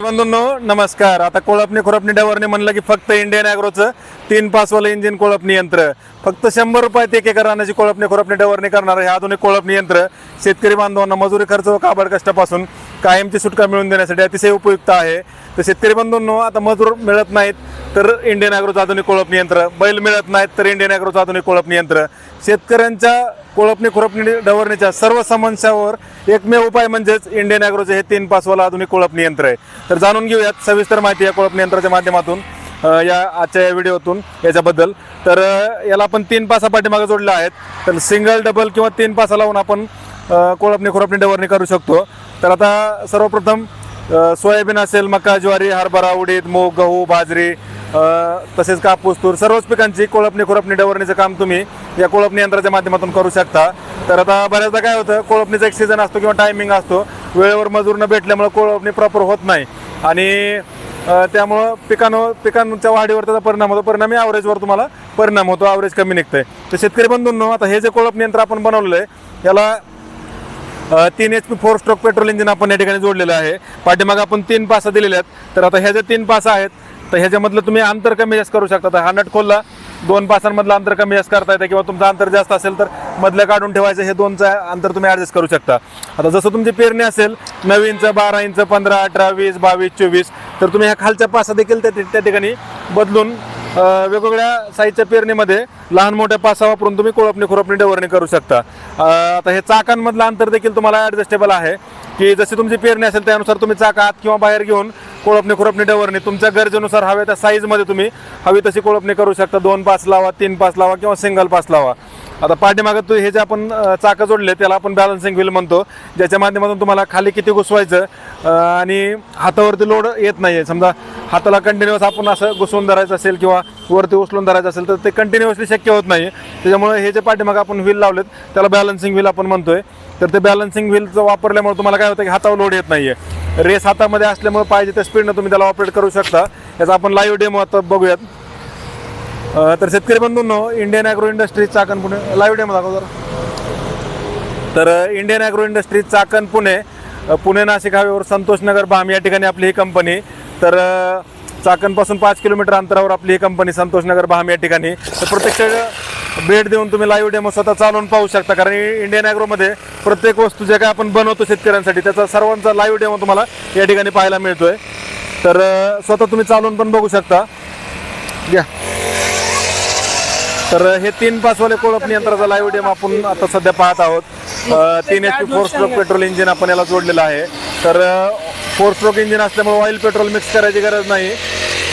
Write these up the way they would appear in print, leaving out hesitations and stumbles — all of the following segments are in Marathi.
बंधूंनो नमस्कार. आता कोळपणी खुरपणी डवरणी म्हणलं की फक्त इंडियन ॲग्रोचं 3 पासवालं इंजिन कोळपणी यंत्र फक्त 100 रुपयात 1 एकर रानाची कोळपणी खुरपणी डवरणी करणार हे आधुनिक कोळपणी यंत्र शेतकरी बांधवांना मजुरी खर्च व काबड कष्टापासून कायमची सुटका मिळवून देण्यासाठी अतिशय उपयुक्त आहे. तर शेतकरी बंधूंनो आता मजूर मिळत नाहीत तर इंडियन ॲग्रोचं आधुनिक कोळपणी यंत्र, बैल मिळत नाहीत तर इंडियन ॲग्रोचं आधुनिक कोळपणी यंत्र. शेतकऱ्यांच्या कोळपणी खुरपणी डवरणीच्या सर्व समस्यांवर एकमेव उपाय म्हणजेच इंडियन ॲग्रोचे हे 3 पासवालं आधुनिक कोळपणी यंत्र आहे. तर जाणून घेऊयात सविस्तर माहिती या कोळपणी यंत्राच्या माध्यमातून या आजच्या या व्हिडिओतून याच्याबद्दल. तर याला आपण 3 पासा पाठीमागे जोडले आहेत. तर सिंगल डबल किंवा 3 पासा लावून आपण कोळपणी खुरपणी डवरणी करू शकतो. तर आता सर्वप्रथम सोयाबीन असेल, मका, ज्वारी, हरभरा, उडीद, मूग, गहू, बाजरी तसेच कापूस, तूर सर्वच पिकांची कोळपणी खुरपणी डवरणीचं काम तुम्ही या कोळपणी यंत्राच्या माध्यमातून करू शकता. तर आता बऱ्याचदा काय होतं, कोळपणीचा एक सीझन असतो किंवा टायमिंग असतो, वेळेवर मजूर न भेटल्यामुळे कोळपणी प्रॉपर होत नाही आणि त्यामुळं पिकांच्या वाढीवर त्याचा परिणाम होतो. परिणामी ॲव्हरेजवर तुम्हाला परिणाम होतो, ॲव्हरेज कमी निघतंय. तर शेतकरी बंधूंनो आता हे जे कोळपणी यंत्र आपण बनवलेलं आहे याला 3 HP 4 स्ट्रोक पेट्रोल इंजिन आपण या ठिकाणी जोडलेलं आहे. पाठीमागे आपण 3 पासा दिलेले आहेत. तर आता ह्या जे 3 पासा आहेत तर ह्याच्यामधलं तुम्ही अंतर कमी जास्त करू शकता. तर हा नट खोलला 2 पासांमधलं अंतर कमी जास्त करता येतं किंवा तुमचं अंतर जास्त असेल तर मधलं काढून ठेवायचं, हे 2चं अंतर तुम्ही ॲडजस्ट करू शकता. आता जसं तुमची पेरणी असेल 9 इंच, 12 इंच, 15, 18, 20, 22, 24 तर तुम्ही ह्या खालच्या पासा देखील त्या ठिकाणी बदलून वेगवेगळ्या साईजच्या पेरणीमध्ये लहान मोठ्या पासा वापरून तुम्ही कोळपणी खुरपणी डवरणी करू शकता. आता हे चाकांमधलं अंतर देखील तुम्हाला ॲडजस्टेबल आहे की जशी तुमची पेरणी असेल त्यानुसार तुम्ही चाक आत किंवा बाहेर घेऊन कोळपणी खुरपणी डवरणी तुमच्या गरजेनुसार हव्या त्या साईजमध्ये तुम्ही हवी तशी कोळपणी करू शकता. 2 पास लावा, 3 पास लावा किंवा सिंगल पास लावा. आता पाठीमागं हे जे आपण चाकं जोडले त्याला आपण बॅलन्सिंग व्हील म्हणतो, ज्याच्या माध्यमातून तुम्हाला खाली किती घुसवायचं आणि हातावरती लोड येत नाही आहे. समजा हाताला कंटिन्युअस आपण असं घुसवून धरायचं असेल किंवा वरती उचलून धरायचं असेल तर ते कंटिन्युअसली शक्य होत नाही. त्याच्यामुळे हे जे पाठीमागं आपण व्हील लावलेत त्याला बॅलन्सिंग व्हील आपण म्हणतोय. तर ते बॅलन्सिंग व्हीलचं वापरल्यामुळे तुम्हाला काय होतं की हातावर लोड येत नाही आहे. रेस हातामध्ये असल्यामुळे पाहिजे त्या स्पीडनं तुम्ही त्याला ऑपरेट करू शकता. याचा आपण लाईव्ह डेमो आता बघूयात. तर शेतकरी बंधूंनो Indian agro industries Chakan Pune live demo दाखव जरा. तर Indian agro industries Chakan Pune Nashik हायवेवर संतोष नगर बाम या ठिकाणी आपली ही कंपनी. तर चाकणपासून 5 किलोमीटर अंतरावर आपली ही कंपनी संतोष नगर बाम या ठिकाणी. तर प्रत्यक्ष भेट देऊन तुम्ही लाईव्ह डेमो स्वतः चालवून पाहू शकता. कारण इंडियन ॲग्रोमध्ये प्रत्येक वस्तू जे काय आपण बनवतो शेतकऱ्यांसाठी त्याचा सर्वांचा लाईव्ह डेमो तुम्हाला या ठिकाणी पाहायला मिळतोय. तर स्वतः तुम्ही चालवून पण बघू शकता. घ्या. तर हे 3 पासवाले कोळपणी यंत्राचा लाईव्ह डेमो आपण आता सध्या पाहत आहोत. 3 HP 4 स्ट्रोक पेट्रोल इंजिन आपण याला जोडलेलं आहे. तर 4 स्ट्रोक इंजिन असल्यामुळे ऑइल पेट्रोल मिक्स करायची गरज नाही.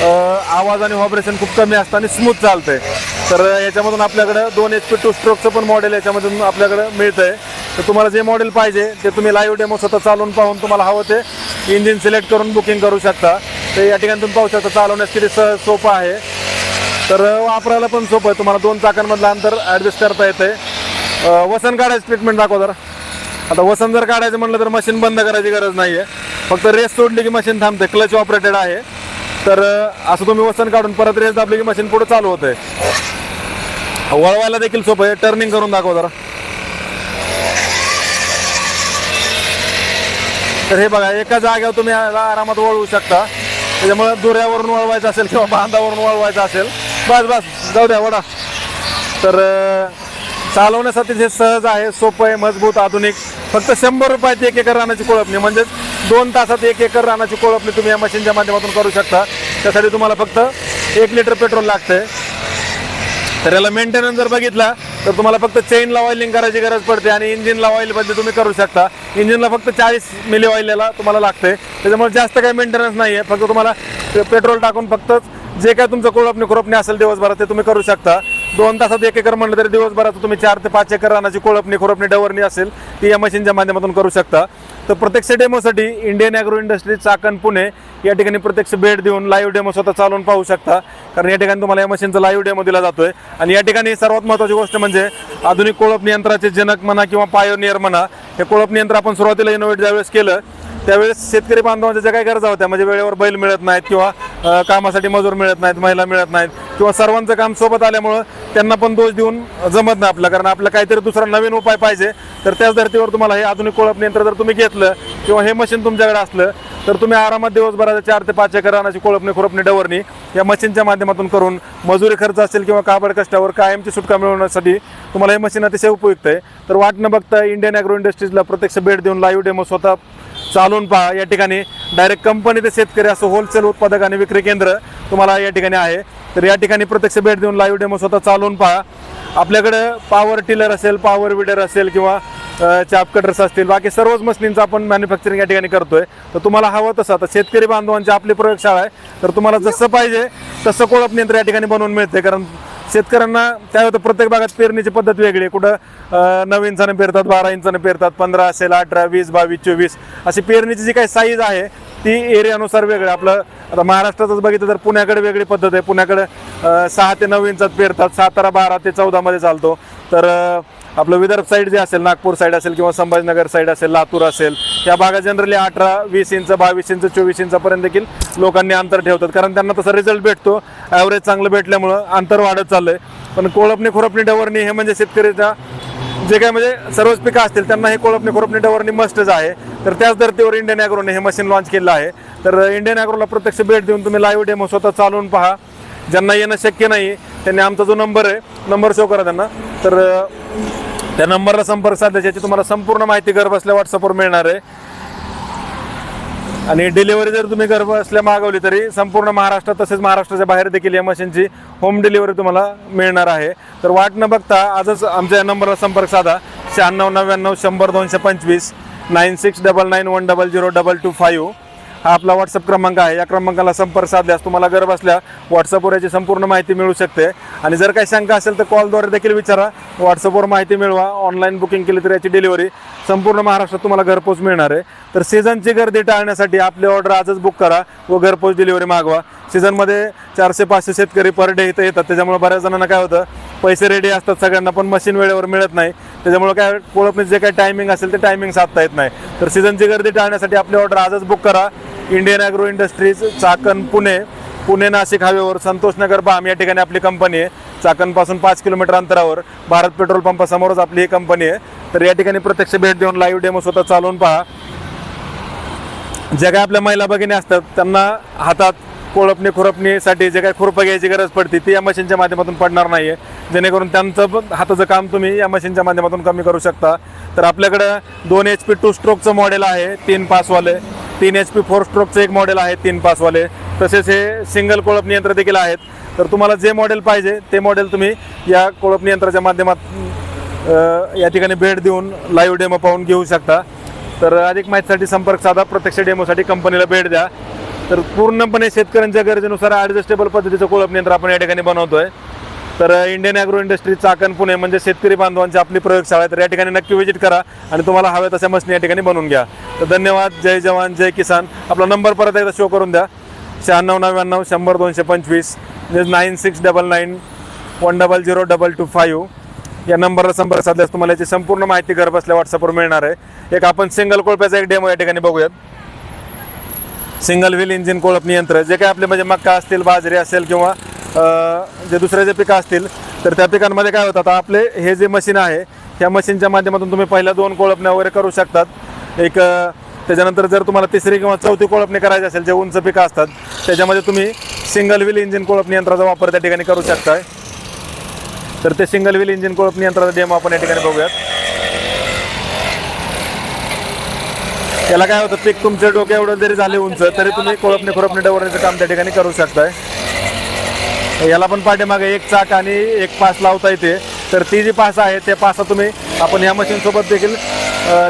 आवाज आणि व्हायब्रेशन खूप कमी असतं आणि स्मूथ चालतंय. तर याच्यामधून आपल्याकडं 2 HP 2 स्ट्रोकचं पण मॉडेल याच्यामधून आपल्याकडं मिळतंय. तर तुम्हाला जे मॉडेल पाहिजे ते तुम्ही लाईव्ह डेमो स्वतः चालवून पाहून तुम्हाला हवं ते इंजिन सिलेक्ट करून बुकिंग करू शकता. तर या ठिकाणी तुम्ही पाहू शकता चालवण्यास किती सोपं आहे. तर वापरायला पण सोपं आहे. तुम्हाला 2 चाकांमधलं अंतर ॲडजस्ट करता येतंय. वसन काढायचं ट्रीटमेंट दाखवा जरा. आता वसन जर काढायचं म्हटलं तर मशीन बंद करायची गरज नाही आहे, फक्त रेस सोडली की मशीन थांबते. क्लच ऑपरेटेड आहे. तर असं तुम्ही वसन काढून परत रेस दाबली की मशीन पुढे चालू होतंय. वळवायला देखील सोपं आहे. टर्निंग करून दाखवा जरा. तर हे बघा एका जागेवर तुम्ही आरामात वळवू शकता. त्याच्यामुळे दुऱ्यावरून वळवायचं असेल किंवा बांधावरून वळवायचं असेल बस जाऊ द्या वडा. तर चालवण्यासाठी जे सहज आहे, सोपं आहे, मजबूत, आधुनिक. फक्त 100 रुपयात 1 एकर रानाची कोळपणी म्हणजेच 2 तासात 1 एकर रानाची कोळपणी तुम्ही या मशीनच्या माध्यमातून करू शकता. त्यासाठी तुम्हाला फक्त 1 लिटर पेट्रोल लागतंय. तर याला मेंटेनन्स जर बघितला तर तुम्हाला फक्त चेनला ऑइलिंग करायची गरज पडते आणि इंजिनला ऑइल बदली तुम्ही करू शकता. इंजिनला फक्त 40 मिली ऑइल याला तुम्हाला लागते. त्याच्यामुळे जास्त काही मेंटेनन्स नाही आहे. फक्त तुम्हाला पेट्रोल टाकून फक्त जे काय तुमचं कोळपणी खुरपणी असेल दिवसभरात ते तुम्ही करू शकता. 2 तासात 1 एकर म्हणलं तरी दिवसभरात तुम्ही 4 ते 5 एकर रानाची कोळपणी खुरपणी डवरणी असेल ती या मशीनच्या माध्यमातून करू शकता. तर प्रत्यक्ष डेमोसाठी Indian agro industries Chakan Pune या ठिकाणी प्रत्यक्ष भेट देऊन लाईव्ह डेमो स्वतः चालवून पाहू शकता. कारण या ठिकाणी तुम्हाला या मशीनचा लाईव्ह डेमो दिला जातोय. आणि या ठिकाणी सर्वात महत्त्वाची गोष्ट म्हणजे आधुनिक कोळपणी यंत्राचे जनक म्हणा किंवा पायोनियर म्हणा, हे कोळपणी यंत्र आपण सुरुवातीला इनोव्हेट ज्यावेळेस केलं त्यावेळेस शेतकरी बांधवांच्या ज्या काही गरजा होत्या म्हणजे वेळेवर बैल मिळत नाहीत किंवा कामासाठी मजूर मिळत नाहीत, महिला मिळत नाहीत किंवा सर्वांचं काम सोबत आल्यामुळं त्यांना पण दोष देऊन जमत नाही आपलं, कारण आपलं काहीतरी दुसरा नवीन उपाय पाहिजे. तर त्याच धर्तीवर तुम्हाला हे आधुनिक कोळपणी यंत्र जर तुम्ही घेतलं किंवा हे मशीन तुमच्याकडे असलं तर तुम्ही आरामात दिवसभराच्या 4 ते 5 एकर रानाची कोळपणी खुरपणी डवरणी या मशीनच्या माध्यमातून करून मजुरी खर्च असेल किंवा काबड कष्टावर कायमची सुटका मिळवण्यासाठी तुम्हाला हे मशीन अतिशय उपयुक्त आहे. तर वाट न बघता इंडियन ॲग्रो इंडस्ट्रीजला प्रत्यक्ष भेट देऊन लाईव्ह डेमो स्वतः चालवून पहा. या ठिकाणी डायरेक्ट कंपनी ते शेतकरी असं होलसेल उत्पादक आणि विक्री केंद्र तुम्हाला या ठिकाणी आहे. तर या ठिकाणी प्रत्यक्ष भेट देऊन लाईव्ह डेमो स्वतः चालवून पहा. आपल्याकडे पॉवर टिलर असेल, पॉवर विडर असेल किंवा चाप कटर्स असतील, बाकी सर्वच मशीनचं आपण मॅन्युफॅक्चरिंग या ठिकाणी करतोय. तर तुम्हाला हवं तसं आता शेतकरी बांधवांची आपली प्रयोगशाळा आहे. तर तुम्हाला जसं पाहिजे तसं कोळपणी यंत्र या ठिकाणी बनवून मिळते. कारण शेतकऱ्यांना काय होतं, प्रत्येक भागात पेरणीची पद्धत वेगळी आहे. कुठं 9 इंचाने पेरतात, 12 इंचाने पेरतात, 15 असेल, 18, 20, 22, 24 अशी पेरणीची जी काही साईज आहे ती एरियानुसार वेगळं. आपलं आता महाराष्ट्रातच बघितलं तर पुण्याकडे वेगळी पद्धत आहे. पुण्याकडे 6 ते 9 इंचात पेरतात, सातारा 12 ते 14 मध्ये चालतो. तर आपलं विदर्भ साईड जे असेल, नागपूर साईड असेल किंवा संभाजीनगर साईड असेल, लातूर असेल, या भागात जनरली 18, 20 इंच, 22 इंच, 24 इंचापर्यंत देखील लोकांनी अंतर ठेवतात. कारण त्यांना तसा रिझल्ट भेटतो, ॲव्हरेज चांगलं भेटल्यामुळं अंतर वाढत चाललंय. पण कोळपणी खुरपणी डवरणी हे म्हणजे शेतकऱ्याच्या जे काय म्हणजे सर्वच पिकं असतील त्यांना हे कोळपणी खुरपणी डवरणी मस्टच आहे. तर त्याच धर्तीवर इंडियन ॲग्रोने हे मशीन लॉन्च केलं आहे. तर इंडियन ॲग्रोला प्रत्यक्ष भेट देऊन तुम्ही लाईव्ह डेमो स्वतः चालवून पहा. ज्यांना येणं शक्य नाही त्यांनी आमचा जो नंबर आहे, नंबर शो करा त्यांना. तर त्या नंबरला संपर्क साधल्याची याची तुम्हाला संपूर्ण माहिती घर बसल्या व्हॉट्सअपवर मिळणार आहे. आणि डिलिव्हरी जर तुम्ही घर बसल्या मागवली तरी संपूर्ण महाराष्ट्रात तसेच महाराष्ट्राच्या बाहेर देखील या मशीनची होम डिलिव्हरी तुम्हाला मिळणार आहे. तर वाट न बघता आजच आमच्या या नंबरला संपर्क साधा. 9699 100 225 9699100225 हा आपला व्हॉट्सअप क्रमांक आहे. या क्रमांकाला संपर्क साधल्यास तुम्हाला घर बसल्या व्हॉट्सअपवर याची संपूर्ण माहिती मिळू शकते. आणि जर काही शंका असेल तर कॉलद्वारे देखील विचारा, व्हॉट्सअपवर माहिती मिळवा. ऑनलाईन बुकिंग केली तर याची डिलिव्हरी संपूर्ण महाराष्ट्रात तुम्हाला घरपोच मिळणार आहे. तर सीझनची गर्दी टाळण्यासाठी आपली ऑर्डर आजच बुक करा व घरपोच डिलिव्हरी मागवा. सीझनमध्ये 400-500 शेतकरी पर डे इथं येतात, त्याच्यामुळे बऱ्याच जणांना काय होतं, पैसे रेडी असतात सगळ्यांना पण मशीन वेळेवर मिळत नाही. त्याच्यामुळे काय कोळपणीचं जे काही टायमिंग असेल ते टायमिंग साधता येत नाही. तर सीझनची गर्दी टाळण्यासाठी आपली ऑर्डर आजच बुक करा. Indian agro industries, Chakan, Pune Nashik हायवेवर संतोषनगर बाम या ठिकाणी आपली कंपनी आहे. चाकणपासून 5 किलोमीटर अंतरावर भारत पेट्रोल पंपासमोरच आपली ही कंपनी आहे. तर या ठिकाणी प्रत्यक्ष भेट देऊन लाईव्ह डेमो स्वतः चालवून पहा. जे काय आपल्या महिला भगिनी असतात त्यांना हातात कोळपणी खुरपणीसाठी जे काही खुरपं घ्यायची गरज पडते ती या मशीनच्या माध्यमातून पडणार नाही आहे, जेणेकरून त्यांचं हाताचं काम तुम्ही या मशीनच्या माध्यमातून कमी करू शकता. तर आपल्याकडं 2 HP 2 स्ट्रोकचं मॉडेल आहे 3 पासवाले, 3 HP 4 स्ट्रोकचं एक मॉडेल आहे 3 पासवाले, तसेच हे सिंगल कोळपणी यंत्र देखील आहेत. तर तुम्हाला जे मॉडेल पाहिजे ते मॉडेल तुम्ही या कोळपणी यंत्राच्या माध्यमातून या ठिकाणी भेट देऊन लाईव्ह डेमो पाहून घेऊ शकता. तर अधिक माहितीसाठी संपर्क साधा, प्रत्यक्ष डेमोसाठी कंपनीला भेट द्या. तर पूर्णपणे शेतकऱ्यांच्या गरजेनुसार ॲडजस्टेबल पद्धतीचं कोळपणी यंत्र आपण या ठिकाणी बनवतोय. तर Indian agro industry, Chakan, Pune म्हणजे शेतकरी बांधवांची आपली प्रयोगशाळा आहे. तर या ठिकाणी नक्की व्हिजिट करा आणि तुम्हाला हव्या तशा मशीन या ठिकाणी बनवून घ्या. तर धन्यवाद. जय जवान जय किसान. आपला नंबर परत एकदा शो करून द्या. 9699 100 225 9699 1000225 या नंबरला संपर्क साधल्यास तुम्हाला याची संपूर्ण माहिती घर बसल्या व्हॉट्सअपवर मिळणार आहे. एक आपण सिंगल कोळप्याचा एक डेमो या ठिकाणी बघूयात. सिंगल व्हील इंजिन कोळपणी यंत्र, जे काय आपले म्हणजे मक्का असतील, बाजरी असेल किंवा जे दुसरे जे पिकं असतील तर त्या पिकांमध्ये काय होतं, आपले हे जे मशीन आहे ह्या मशीनच्या माध्यमातून तुम्ही पहिल्या 2 कोळपण्या वगैरे करू शकतात. एक त्याच्यानंतर जर तुम्हाला 3री किंवा 4थी कोळपणी करायची असेल, जे उंच पिकं असतात त्याच्यामध्ये तुम्ही सिंगल व्हील इंजिन कोळपणी यंत्राचा वापर त्या ठिकाणी करू शकताय. तर ते सिंगल व्हील इंजिन कोळपणी यंत्राचा डेमो आपण या ठिकाणी बघूयात. याला काय होतं, पीक तुमच्या डोक्या एवढं जरी झाले उंच तरी तुम्ही कोळपणी खुरपणी डवरण्याचं काम त्या ठिकाणी करू शकताय. याला पण पाठीमागे एक चाक आणि एक पास लावता येते. तर ती जी पास आहे ते पासा तुम्ही आपण या मशीनसोबत देखील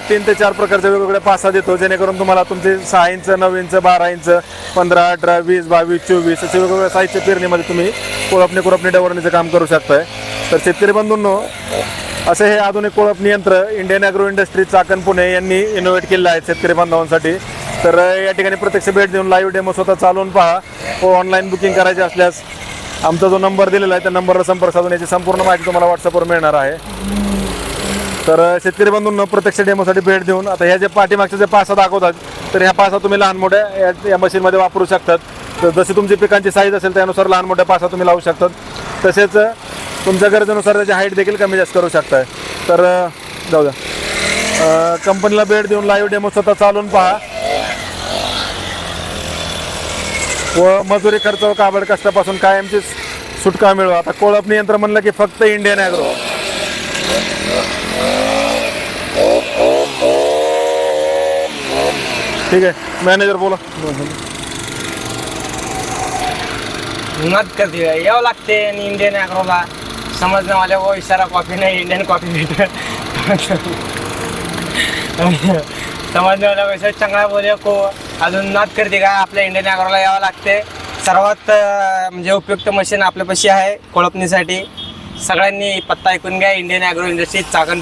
3 ते 4 प्रकारचे वेगवेगळ्या पासा देतो, जेणेकरून तुम्हाला तुमचे 6 इंच, 9 इंच, 12 इंच, 15, 18, 20, 22, 24 असे वेगवेगळ्या साईजच्या पेरणीमध्ये तुम्ही कोळपणी खुरपणी डवरण्याचं काम करू शकताय. तर शेतकरी बंधूंनो, असे हे आधुनिक कोळपणी यंत्र Indian agro industry, Chakan, Pune यांनी इनोव्हेट केलं आहे शेतकरी बांधवांसाठी. तर या ठिकाणी प्रत्यक्ष भेट देऊन लाईव्ह डेमो स्वतः चालवून पहा व ऑनलाईन बुकिंग करायची असल्यास आमचा जो नंबर दिलेला आहे त्या नंबरला संपर्क साधून याची संपूर्ण माहिती तुम्हाला व्हॉट्सअपवर मिळणार आहे. तर शेतकरी बंधूंनो, प्रत्यक्ष डेमोसाठी भेट देऊन आता ह्या जे पाठीमागचे जे पासा दाखवतात तर ह्या पासा तुम्ही लहान मोठ्या या मशीनमध्ये वापरू शकतात. तर जशी तुमची पिकांची साईज असेल त्यानुसार लहान मोठ्या पासा तुम्ही लावू शकतात. तसेच तुमच्या गरजेनुसार त्याची हाईट देखील कमी जास्त करू शकताय. तर जाऊ द्या, कंपनीला भेट देऊन लाईव्ह डेमो स्वतः चालून पहा व मजुरी खर्च व काबड कष्टापासून कायमची सुटका मिळवा. आता कोळपणी यंत्र म्हणलं की फक्त इंडियन ॲग्रो. ठीक आहे, मॅनेजर बोला. मत करते यावं लागते आणि इंडियन ॲग्रोला समजणं वाले वो इशारा कॉफी नाही इंडियन कॉफी भेटत समजणे वाला वैसे चांगला बोले को अजून नाद करते का आपल्या इंडियन ॲग्रोला यावं लागते. सर्वात म्हणजे उपयुक्त मशीन आपल्यापाशी आहे कोळपणीसाठी. सगळ्यांनी पत्ता ऐकून घ्या. इंडियन ॲग्रो इंडस्ट्री, चाकण,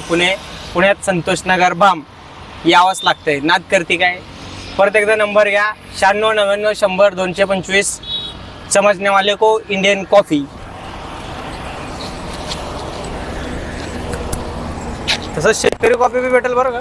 पुण्यात संतोष नगर बाम यावंच लागतंय. नाद करते काय परत एकदा नंबर घ्या 9699 100 225. समजने वाले को इंडियन कॉफी. तसंच शेतकरी कॉफी बी भेटेल बरं का.